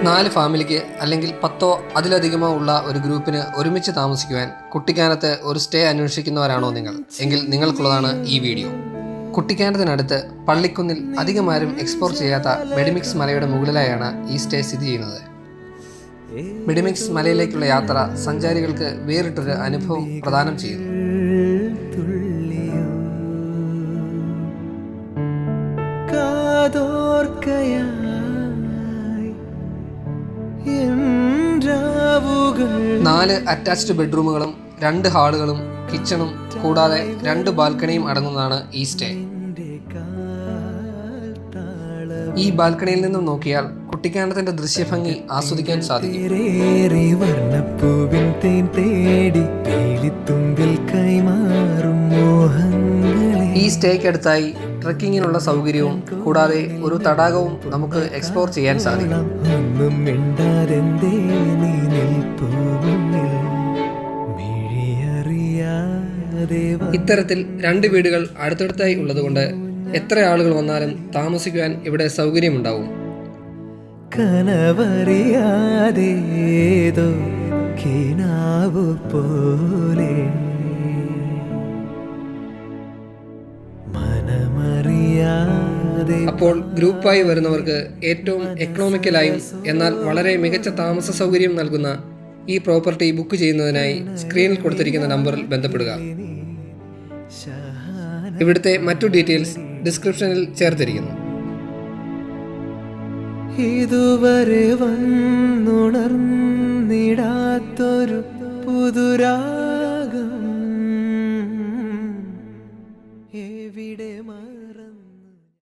4 ഫാമിലിക്ക് അല്ലെങ്കിൽ 10 അതിലധികമോ ഉള്ള ഒരു ഗ്രൂപ്പിന് ഒരുമിച്ച് താമസിക്കുവാൻ കുട്ടിക്കാനത്ത് ഒരു സ്റ്റേ അന്വേഷിക്കുന്നവരാണോ നിങ്ങൾ? എങ്കിൽ നിങ്ങൾക്കുള്ളതാണ് ഈ വീഡിയോ. കുട്ടിക്കാനത്തിനടുത്ത് പള്ളിക്കുന്നിൽ അധികമാരും എക്സ്പ്ലോർ ചെയ്യാത്ത മെഡിമിക്സ് മലയുടെ മുകളിലായാണ് ഈ സ്റ്റേ സ്ഥിതി ചെയ്യുന്നത്. മെഡിമിക്സ് മലയിലേക്കുള്ള യാത്ര സഞ്ചാരികൾക്ക് വേറിട്ടൊരു അനുഭവം പ്രദാനം ചെയ്യുന്നു. നാല് അറ്റാച്ച്ഡ് ബെഡ്റൂമുകളും 2 ഹാളുകളും കിച്ചണും കൂടാതെ 2 ബാൽക്കണിയും അടങ്ങുന്നതാണ് ഈ സ്റ്റേ. ഈ ബാൽക്കണിയിൽ നിന്നും നോക്കിയാൽ കുട്ടിക്കാനത്തിന്റെ ദൃശ്യഭംഗി ആസ്വദിക്കാൻ സാധിക്കും. ഈ സ്റ്റേക്കടുത്തായി ട്രക്കിങ്ങിനുള്ള സൗകര്യവും കൂടാതെ ഒരു തടാകവും നമുക്ക് എക്സ്പ്ലോർ ചെയ്യാൻ സാധിക്കും. ഇത്തരത്തിൽ 2 വീടുകൾ അടുത്തടുത്തായി ഉള്ളതുകൊണ്ട് എത്ര ആളുകൾ വന്നാലും താമസിക്കുവാൻ ഇവിടെ സൗകര്യമുണ്ടാവും. അപ്പോൾ ഗ്രൂപ്പായി വരുന്നവർക്ക് ഏറ്റവും എക്കണോമിക്കലായും എന്നാൽ വളരെ മികച്ച താമസ സൗകര്യം നൽകുന്ന ഈ പ്രോപ്പർട്ടി ബുക്ക് ചെയ്യുന്നതിനായി സ്ക്രീനിൽ കൊടുത്തിരിക്കുന്ന നമ്പറിൽ ബന്ധപ്പെടുക. ഇവിടുത്തെ മറ്റു ഡീറ്റെയിൽസ് ഡിസ്ക്രിപ്ഷനിൽ ചേർത്തിരിക്കുന്നു. ഇതുവരെ വന്നുണർന്നിടാത്തൊരു പുതുരാഗം എവിടെ മറന്നു